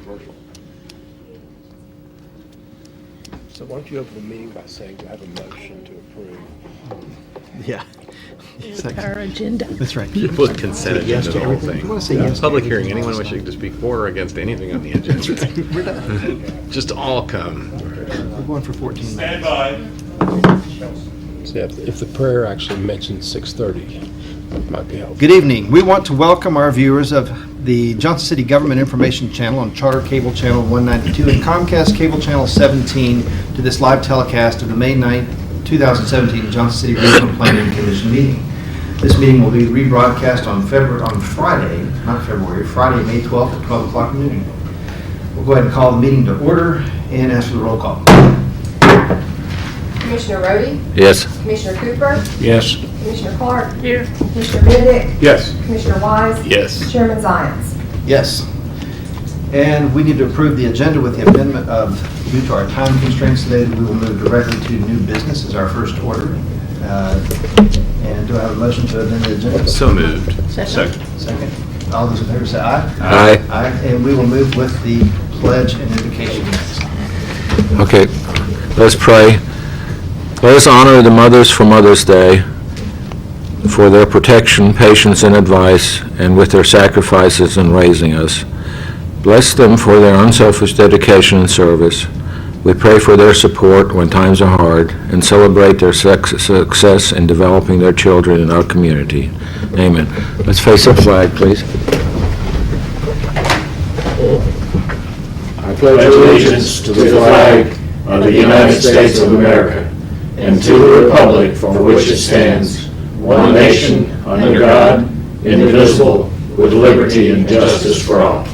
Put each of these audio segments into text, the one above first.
controversial. So why don't you open the meeting by saying, do I have a motion to approve? Yeah. Our agenda. That's right. With consent agenda, Yes the to whole everything. thing. You want to say yes to Public everything hearing, anyone else, wishing not- to speak for or against anything on the agenda, We're done. just all come. We're going for 14 minutes. See, if the prayer actually mentions 6:30, it might be helpful. Good evening. We want to welcome our viewers of the Johnson City Government Information Channel on Charter Cable Channel 192 and Comcast Cable Channel 17 to this live telecast of the May 9th, 2017 Johnson City Regional Planning Commission meeting. This meeting will be rebroadcast on Friday, May 12th at 12 o'clock noon. We'll go ahead and call the meeting to order and ask for the roll call. Commissioner Rhodey? Yes. Commissioner Cooper? Yes. Commissioner Clark? Here. Commissioner Benedict? Yes. Commissioner Wise? Yes. Chairman Zions? Yes. And we need to approve the agenda with the amendment of, due to our time constraints today, we will move directly to new business as our first order. And do I have a motion to amend the agenda? So moved. Second. Second. All those in favor say aye. Aye. Aye. And we will move with the pledge and invocation next. Okay, let's pray. Let us honor the mothers for Mother's Day, for their protection, patience, and advice, and with their sacrifices in raising us. Bless them for their unselfish dedication and service. We pray for their support when times are hard and celebrate their success in developing their children in our community. Amen. Let's face the flag, please. I pledge allegiance to the flag of the United States of America and to the republic for which it stands, one nation, under God, indivisible, with liberty and justice for all.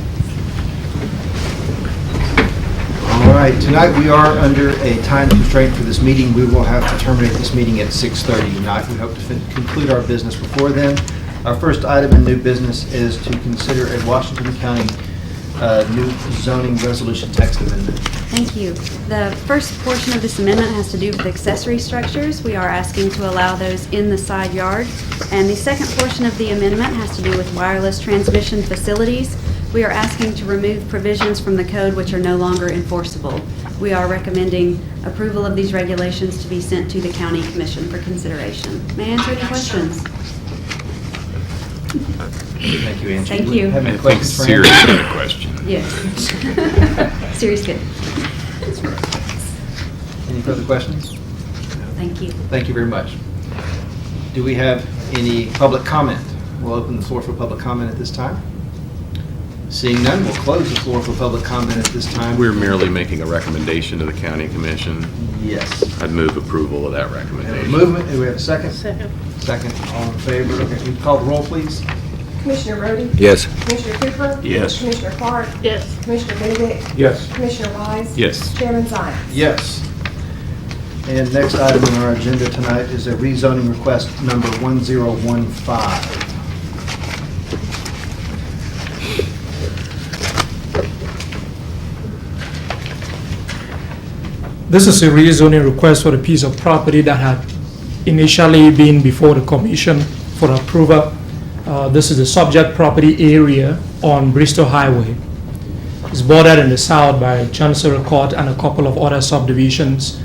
All right, tonight we are under a time constraint for this meeting. We will have to terminate this meeting at 6:30 tonight. We hope to conclude our business before then. Our first item in new business is to consider a Washington County new zoning resolution text amendment. Thank you. The first portion of this amendment has to do with accessory structures. We are asking to allow those in the side yard. And the second portion of the amendment has to do with wireless transmission facilities. We are asking to remove provisions from the code which are no longer enforceable. We are recommending approval of these regulations to be sent to the County Commission for consideration. May I answer any questions? Thank you, Angie. Thank Do we you. have I any think questions for serious Angie? got a question. Yes. Serious good. Any further questions? Thank you. Thank you very much. Do we have any public comment? We'll open the floor for public comment at this time. Seeing none, we'll close the floor for public comment at this time. We're merely making a recommendation to the county commission. Yes. I'd move approval of that We have a recommendation. movement. Do we have a second? Second. Second. All in favor? Okay, we call the roll, please. Commissioner Rhodey? Yes. Commissioner Cooper? Yes. Commissioner Clark? Yes. Commissioner Benedict? Yes. Commissioner Wise? Yes. Chairman Zions? Yes. And next item on our agenda tonight is a rezoning request number 1015. This is a rezoning request for a piece of property that had initially been before the commission for approval. This is the subject property area on Bristol Highway. It's bordered in the south by Chancery Court and a couple of other subdivisions.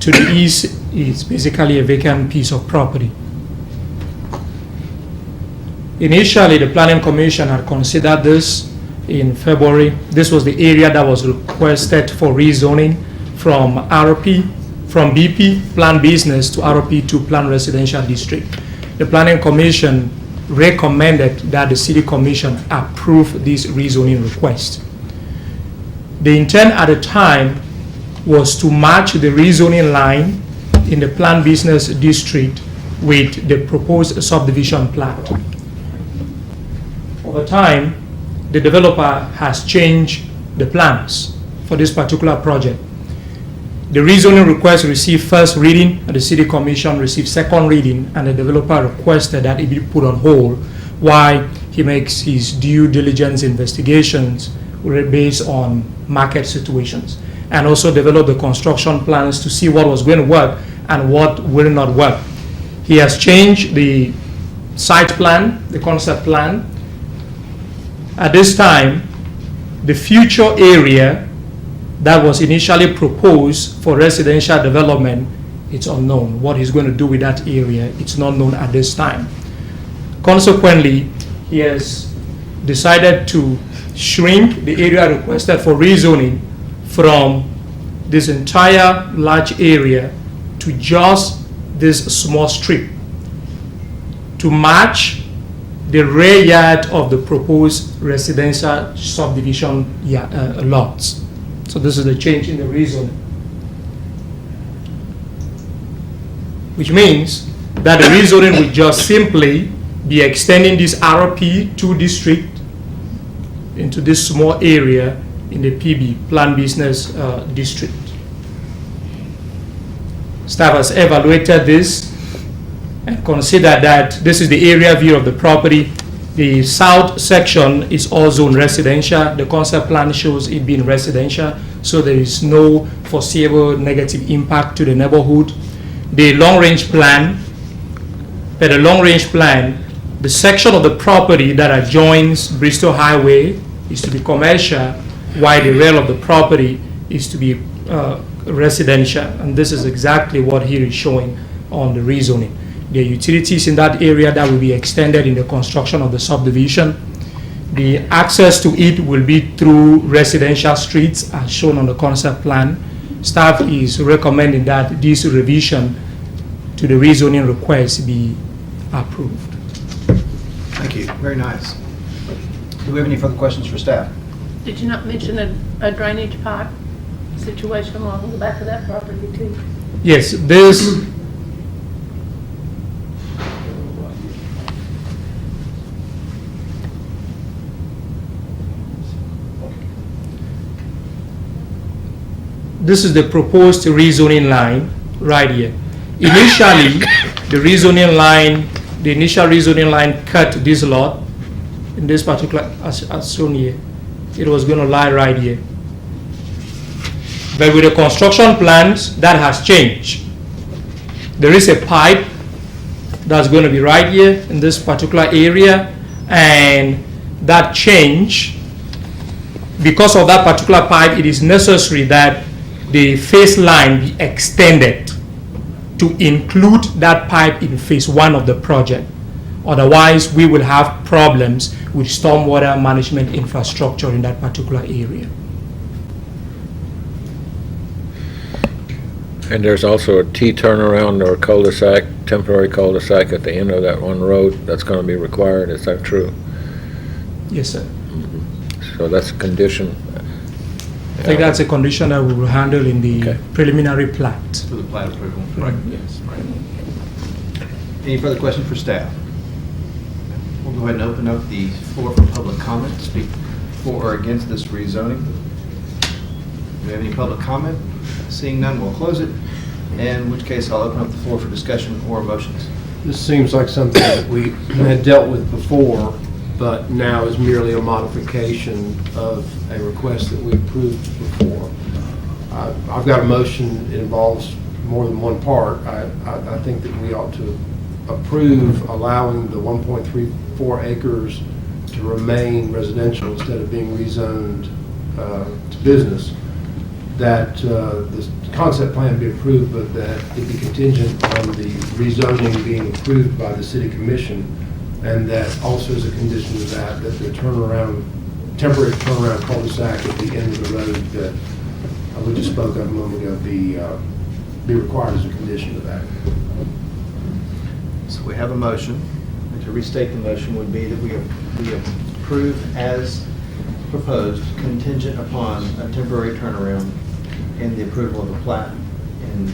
To the east, it's basically a vacant piece of property. Initially, the Planning Commission had considered this in February. This was the area that was requested for rezoning from BP, Plan Business, to RP to Plan Residential District. The Planning Commission recommended that the City Commission approve this rezoning request. The intent at the time was to match the rezoning line in the Plan Business District with the proposed subdivision plat. Over time, the developer has changed the plans for this particular project. The rezoning request received first reading, and the City Commission received second reading, and the developer requested that it be put on hold while he makes his due diligence investigations based on market situations, and also develop the construction plans to see what was going to work and what will not work. He has changed the site plan, the concept plan. At this time, the future area that was initially proposed for residential development, it's unknown. What he's going to do with that area, it's not known at this time. Consequently, he has decided to shrink the area requested for rezoning from this entire large area to just this small strip to match the rear yard of the proposed residential subdivision lots. So this is the change in the rezoning, which means that the rezoning will just simply be extending this RP 2 district into this small area in the PB, Planned Business District. Staff has evaluated this and considered that this is the area view of the property. The south section is all zone residential. The concept plan shows it being residential, so there is no foreseeable negative impact to the neighborhood. The long-range plan, the section of the property that adjoins Bristol Highway is to be commercial, while the rear of the property is to be residential. And this is exactly what here is showing on the rezoning. There are utilities in that area that will be extended in the construction of the subdivision. The access to it will be through residential streets as shown on the concept plan. Staff is recommending that this revision to the rezoning request be approved. Thank you. Very nice. Do we have any further questions for staff? Did you not mention a drainage pipe situation along the back of that property too? Yes, this is the proposed rezoning line right here. Initially, the initial rezoning line cut this lot in this particular, as shown here. It was going to lie right here. But with the construction plans, that has changed. There is a pipe that's going to be right here in this particular area, and that change, because of that particular pipe, it is necessary that the phase line be extended to include that pipe in phase 1 of the project. Otherwise, we will have problems with stormwater management infrastructure in that particular area. And there's also a T turnaround or cul-de-sac, temporary cul-de-sac at the end of that one road that's going to be required. Is that true? Yes, sir. So that's a condition. I think that's a condition that we will handle in the Okay. preliminary plat. For the plat approval. Right, yes. Any further questions for staff? We'll go ahead and open up the floor for public comment. Speak for or against this rezoning. Do we have any public comment? Seeing none, we'll close it. In which case, I'll open up the floor for discussion or motions. This seems like something that we had dealt with before, but now is merely a modification of a request that we approved before. I've got a motion, it involves more than one part. I think that we ought to approve allowing the 1.34 acres to remain residential instead of being rezoned to business. That the concept plan be approved, but that it be contingent on the rezoning being approved by the city commission, and that also as a condition of that the temporary turnaround cul-de-sac at the end of the road that we just spoke of a moment ago be required as a condition of that. So we have a motion. And to restate the motion would be that we approve as proposed, contingent upon a temporary turnaround and the approval of the plat. And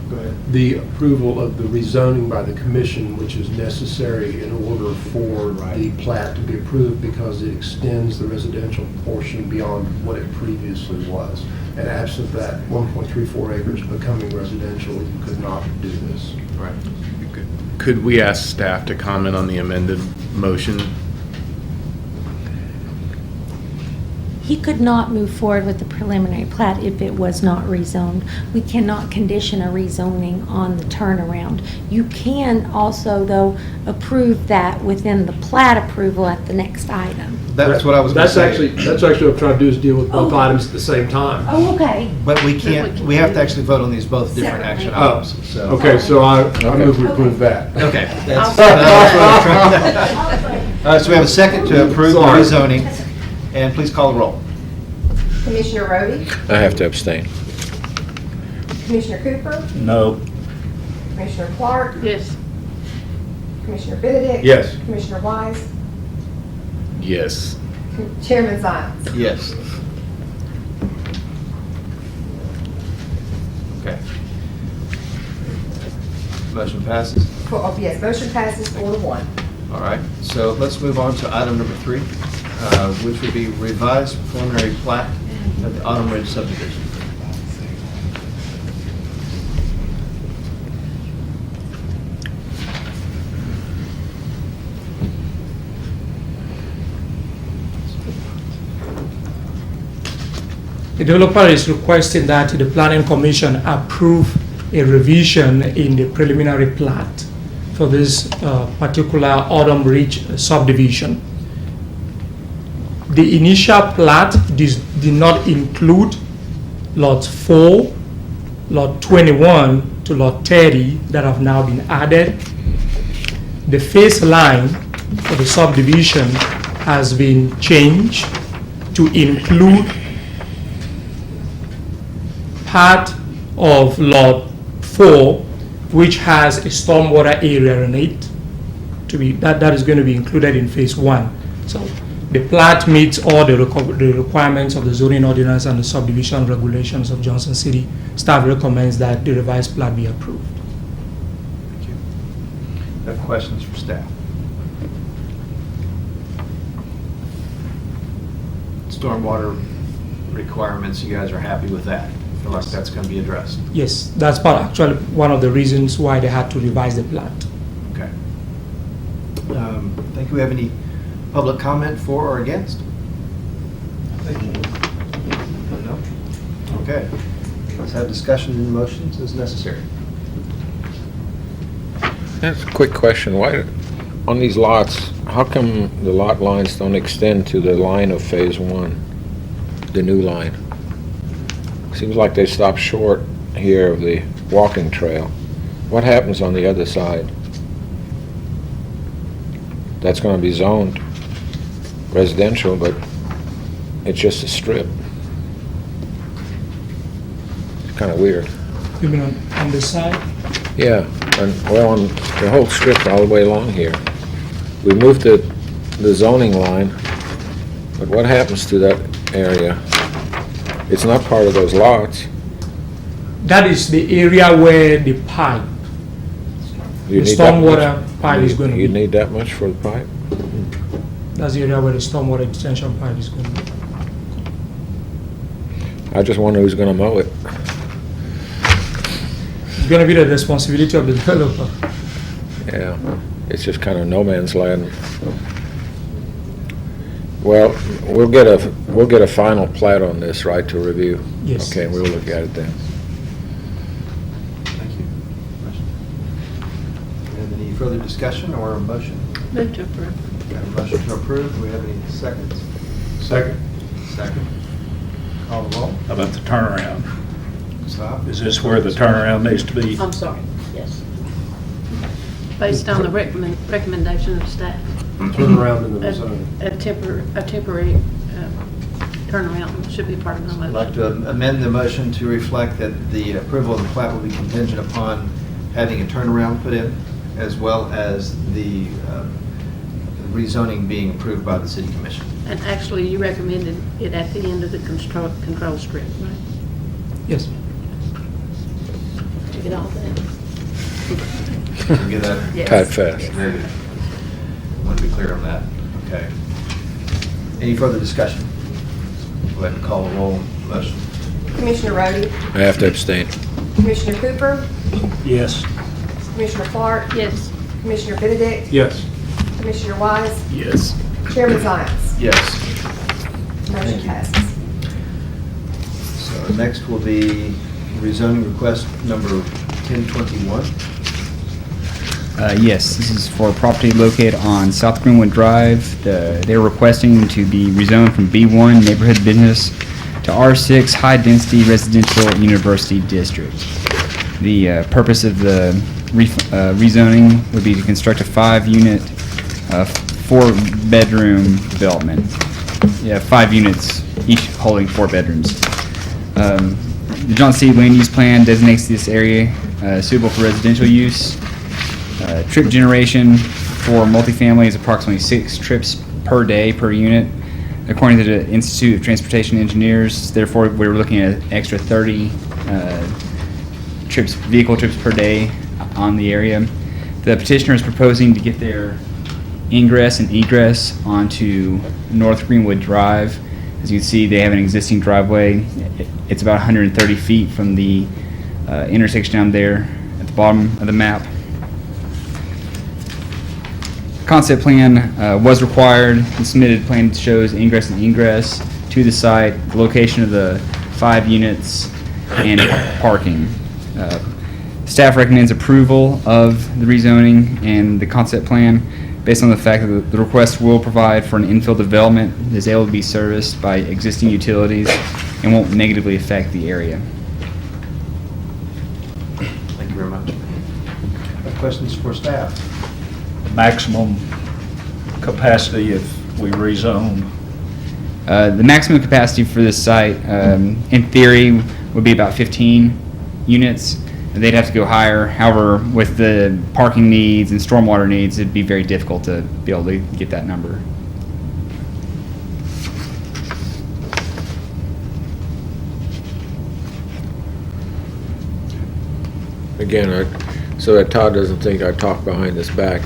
go ahead. The approval of the rezoning by the commission, which is necessary in order for the plat to be approved because it extends the residential portion beyond what it previously was. And absent that 1.34 acres becoming residential, you could not do this. Right. Could we ask staff to comment on the amended motion? He could not move forward with the preliminary plat if it was not rezoned. We cannot condition a rezoning on the turnaround. You can also, though, approve that within the plat approval at the next item. That's what I was going to That's say. actually what I'm trying to do is deal with both Oh. items at the same time. Oh, okay. But we can't, we have to actually vote on these both different action Oh, items, so. okay, so I move we approve that. Okay. That's what I was trying to- All right, so we have a second to approve the Sorry. rezoning, and please call the roll. Commissioner Rhodey, I have to abstain. Commissioner Cooper, No. Commissioner Clark, Yes. Commissioner Benedict. Yes. Commissioner Wise, Yes. Chairman Zayas. Yes. Okay. Motion passes. Yes, motion passes 4-1. All right, so let's move on to item number 3, which would be revised preliminary plat of the Autumn Ridge subdivision. The developer is requesting that the planning commission approve a revision in the preliminary plat for this particular Autumn Ridge subdivision. The initial plat did not include lot 4, lot 21 to lot 30 that have now been added. The phase line for the subdivision has been changed to include part of lot 4, which has a stormwater area in it, that is going to be included in phase 1. So the plat meets all the requirements of the zoning ordinance and the subdivision regulations of Johnson City. Staff recommends that the revised plat be approved. Thank you. Have questions for staff? Stormwater requirements, you guys are happy with that? Feel like that's going to be addressed? Yes, that's actually one of the reasons why they had to revise the plat. Okay. Think we have any public comment for or against? No? Okay. Let's have discussion and motions as necessary. That's a quick question. Why, on these lots, how come the lot lines don't extend to the line of phase 1, the new line? Seems like they stop short here of the walking trail. What happens on the other side? That's going to be zoned residential, but it's just a strip. It's kind of weird. You mean on the side? Yeah, and well, on the whole strip all the way along here. We moved the zoning line, but what happens to that area? It's not part of those lots. That is the area where the pipe, You the need that much? stormwater pipe is going to You be. need that much for the pipe? That's the area where the stormwater detention pipe is going to be. I just wonder who's gonna mow it. It's going to be the responsibility of the developer. Yeah, it's just kind of no man's land. Well, we'll get a final plat on this, right, to review? Yes. Okay, we'll look at it then. Thank you. Have any further discussion or a motion? Move to approve. We have a motion to approve. Do we have any seconds? Second. Second. Call the roll. How about the turnaround? Stop. Is this where the turnaround needs to be? I'm sorry, yes. Based on the recommendation of staff. Turn around in the zone. A temporary turnaround should be part of the I'd like motion. to amend the motion to reflect that the approval of the plat will be contingent upon having a turnaround put in, as well as the rezoning being approved by the city commission. And actually, you recommended it at the end of the control strip, right? Yes. Did you get all that? Can we get that? Yes. Type fast. Very good. I want to be clear on that. Okay. Any further discussion? We'll have to call a roll motion. Commissioner Rhodey, I have to abstain. Commissioner Cooper, Yes. Commissioner Clark, Yes. Commissioner Benedict, Yes. Commissioner Wise, Yes. Chairman Zayas. Yes. Motion passes. So next will be rezoning request number 1021. Yes, this is for a property located on South Greenwood Drive. They're requesting to be rezoned from B1 Neighborhood Business to R6 High Density Residential University District. The purpose of the rezoning would be to construct a 5-unit, 4-bedroom development. Yeah, 5 units, each holding 4 bedrooms. The Johnson City Land Use Plan designates this area suitable for residential use. Trip generation for multifamily is approximately 6 trips per day per unit, according to the Institute of Transportation Engineers. Therefore, we're looking at an extra 30 vehicle trips per day on the area. The petitioner is proposing to get their ingress and egress onto North Greenwood Drive. As you can see, they have an existing driveway. It's about 130 feet from the intersection down there at the bottom of the map. Concept plan was required. The submitted plan shows ingress and egress to the site, the location of the 5 units, and parking. Staff recommends approval of the rezoning and the concept plan based on the fact that the request will provide for an infill development that is able to be serviced by existing utilities and won't negatively affect the area. Thank you very much. Questions for staff? Maximum capacity if we rezone. The maximum capacity for this site, in theory, would be about 15 units. They'd have to go higher. However, with the parking needs and stormwater needs, it'd be very difficult to be able to get that number. Again, so that Todd doesn't think I talk behind his back,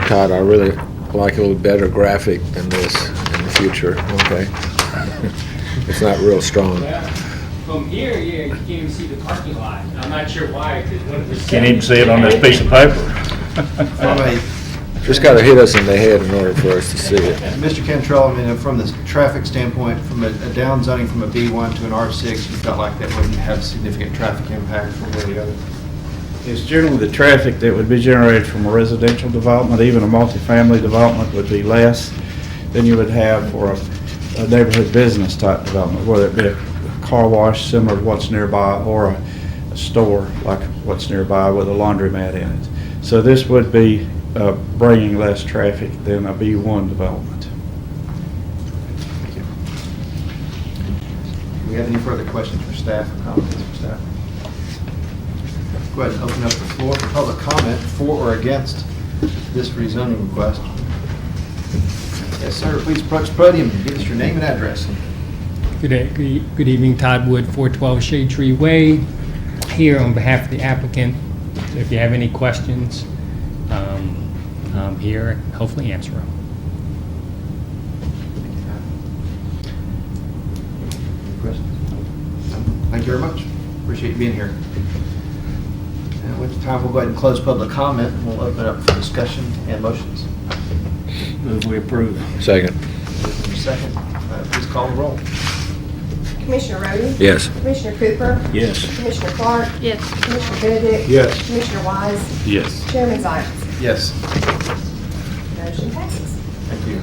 Todd, I really like a little better graphic than this in the future, okay? It's not real strong. From here, you can't even see the parking lot. I'm not sure why, because when it was. Can't even see it on this piece of paper. Just gotta hit us in the head in order for us to see it. Mr. Cantrell, I mean, from the traffic standpoint, from a down zoning from a B1 to an R6, you felt like that wouldn't have significant traffic impact from one or the other? It's generally the traffic that would be generated from a residential development, even a multifamily development would be less than you would have for a neighborhood business type development, whether it be a car wash similar to what's nearby or a store like what's nearby with a laundromat in it. So this would be bringing less traffic than a B1 development. Thank you. Do we have any further questions for staff or comments for staff? Go ahead and open up the floor for public comment for or against this rezoning request. Yes, sir. Please approach the podium and give us your name and address. Good evening, Todd Wood, 412 Shade Tree Way, here on behalf of the applicant. So if you have any questions, I'm here and hopefully answer them. Any questions? Thank you very much. Appreciate you being here. And with the time, we'll go ahead and close public comment, and we'll open it up for discussion and motions. Move we approve. Second. Second, please call the roll. Commissioner Rhodes? Yes. Commissioner Cooper? Yes. Commissioner Clark? Yes. Commissioner Benedict? Yes. Commissioner Wise? Yes. Chairman Zayas? Yes. Motion passes. Thank you.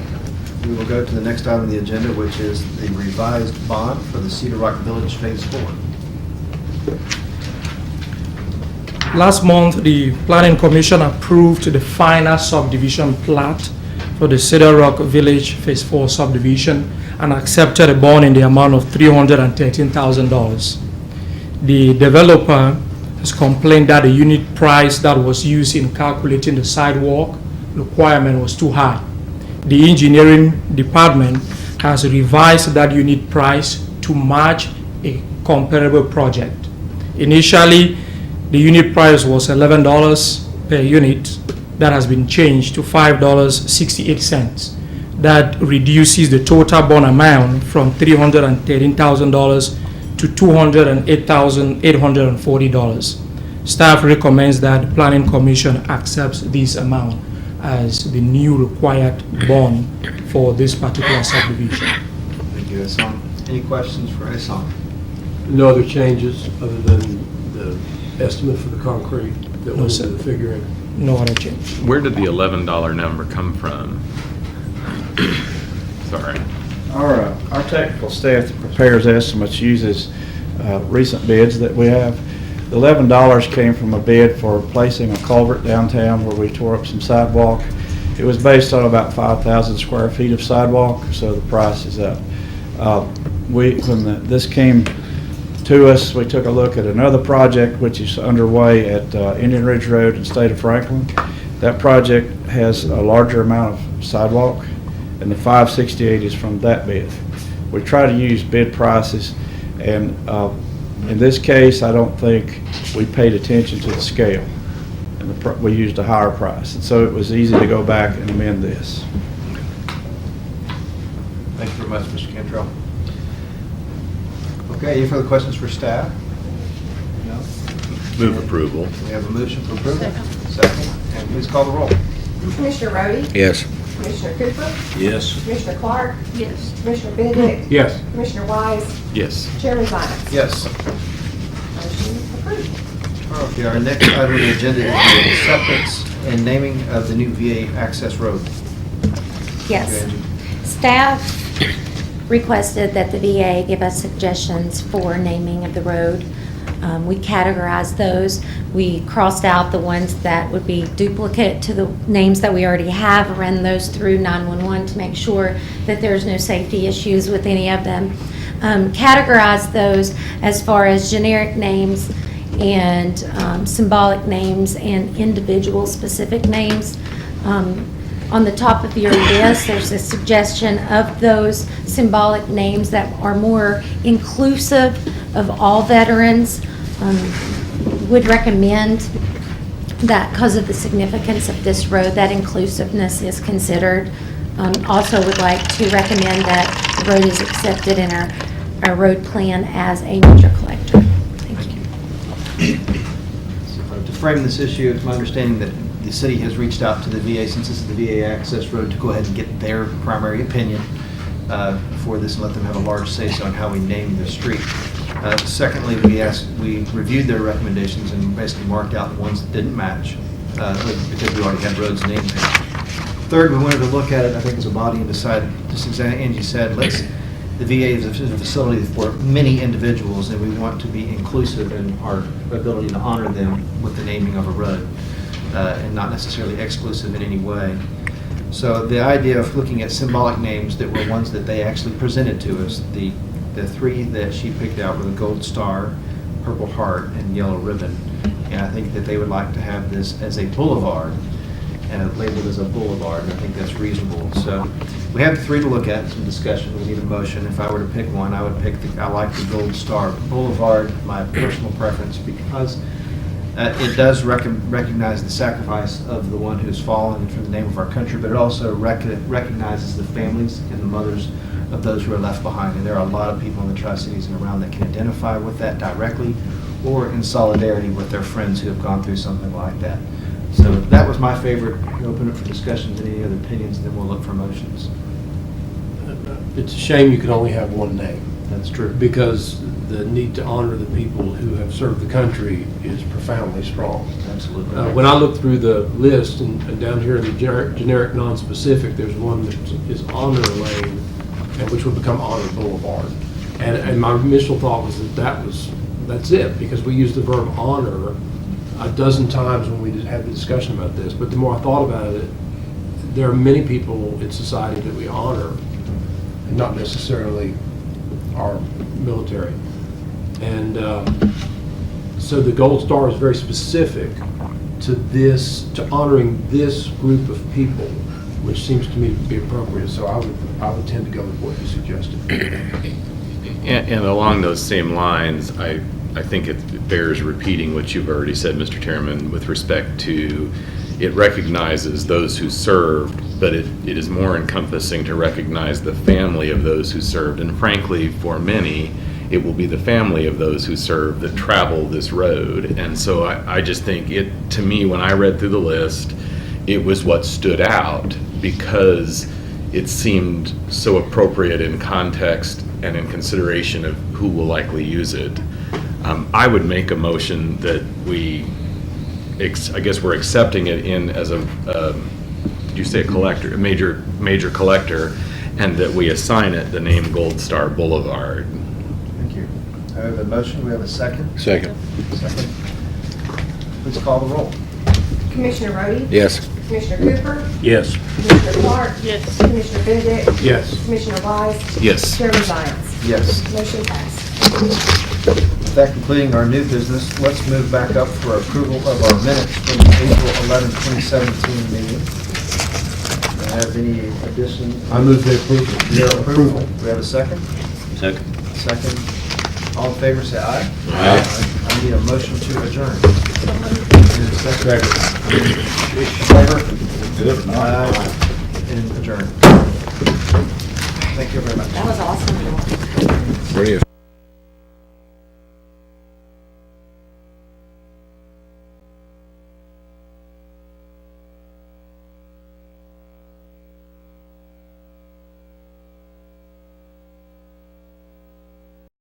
We will go to the next item on the agenda, which is the revised bond for the Cedar Rock Village Phase 4. Last month, the Planning Commission approved the final subdivision plat for the Cedar Rock Village Phase 4 subdivision and accepted a bond in the amount of $313,000. The developer has complained that the unit price that was used in calculating the sidewalk requirement was too high. The engineering department has revised that unit price to match a comparable project. Initially, the unit price was $11 per unit. That has been changed to $5.68. That reduces the total bond amount from $313,000 to $208,840. Staff recommends that the Planning Commission accepts this amount as the new required bond for this particular subdivision. Thank you, Hassan. Any questions for Esan? No other changes other than the estimate for the concrete that No, was sir. the figuring? No other change. Where did the $11 number come from? Sorry. Our technical staff that prepares estimates uses recent bids that we have. The $11 came from a bid for placing a culvert downtown where we tore up some sidewalk. It was based on about 5,000 square feet of sidewalk, so the price is up. When this came to us, we took a look at another project which is underway at Indian Ridge Road in the state of Franklin. That project has a larger amount of sidewalk, and the 568 is from that bid. We try to use bid prices, and in this case, I don't think we paid attention to the scale, and we used a higher price, and so it was easy to go back and amend this. Thank you very much, Mr. Cantrell. Okay, any further questions for staff? No? Move approval. We have a motion for approval. Second. Second, and please call the roll. Commissioner Rhodey? Yes. Commissioner Cooper? Yes. Commissioner Clark? Yes. Commissioner Benedict? Yes. Commissioner Wise? Yes. Chairman Bynum? Yes. Motion approved. Okay, our next item on the agenda is the acceptance and naming of the new VA access road. Yes. Angie. Staff requested that the VA give us suggestions for naming of the road. We categorized those. We crossed out the ones that would be duplicate to the names that we already have, ran those through 911 to make sure that there's no safety issues with any of them. Categorized those as far as generic names and symbolic names and individual specific names. On the top of your list, there's a suggestion of those symbolic names that are more inclusive of all veterans. Would recommend that because of the significance of this road, that inclusiveness is considered. Also would like to recommend that the road is accepted in our road plan as a major collector. Thank you. To frame this issue, it's my understanding that the city has reached out to the VA, since this is the VA access road, to go ahead and get their primary opinion for this and let them have a large say-so on how we name the street. Secondly, we reviewed their recommendations and basically marked out the ones that didn't match because we already had roads named there. Third, we wanted to look at it, I think, as a body and decide, just as Angie said, the VA is a facility for many individuals, and we want to be inclusive in our ability to honor them with the naming of a road, and not necessarily exclusive in any way. So the idea of looking at symbolic names that were ones that they actually presented to us, the three that she picked out were the Gold Star, Purple Heart, and Yellow Ribbon. And I think that they would like to have this as a boulevard, and labeled as a boulevard, and I think that's reasonable. So we have three to look at, some discussion, we need a motion. If I were to pick one, I would pick, I like the Gold Star Boulevard, my personal preference, because it does recognize the sacrifice of the one who's fallen for the name of our country, but it also recognizes the families and the mothers of those who are left behind. And there are a lot of people in the Tri-Cities and around that can identify with that directly or in solidarity with their friends who have gone through something like that. So that was my favorite. We'll open it for discussions and any other opinions, and then we'll look for motions. It's a shame you can only have one name, That's true. because the need to honor the people who have served the country is profoundly strong. Absolutely. When I look through the list, and down here in the generic non-specific, there's one that is Honor Lane, and which would become Honor Boulevard. And my initial thought was that's it, because we use the verb honor a dozen times when we had the discussion about this. But the more I thought about it, there are many people in society that we honor, and not necessarily our military. And so the Gold Star is very specific to honoring this group of people, which seems to me to be appropriate. So I would tend to go with what you suggested. And along those same lines, I think it bears repeating what you've already said, Mr. Chairman, with respect to it recognizes those who served, but it is more encompassing to recognize the family of those who served. And frankly, for many, it will be the family of those who served that travel this road. And so I just think to me, when I read through the list, it was what stood out because it seemed so appropriate in context and in consideration of who will likely use it, I would make a motion that we, I guess we're accepting it in as a, did you say a collector, a major collector, and that we assign it the name Gold Star Boulevard. Thank you. I have a motion, we have a second? Second. Second. Please call the roll. Commissioner Rhodey? Yes. Commissioner Cooper? Yes. Commissioner Clark? Yes. Commissioner Benedict? Yes. Commissioner Wise? Yes. Chairman Zayas? Yes. Motion passed. With that concluding our new business, let's move back up for approval of our minutes from the April 11, 2017 meeting. Do I have any addition? I move the approval. Your approval. Do we have a second? Second. Second. All in favor, say aye. Aye. I need a motion to adjourn. Second. Favor? Aye. And adjourn. Thank you very much. That was awesome.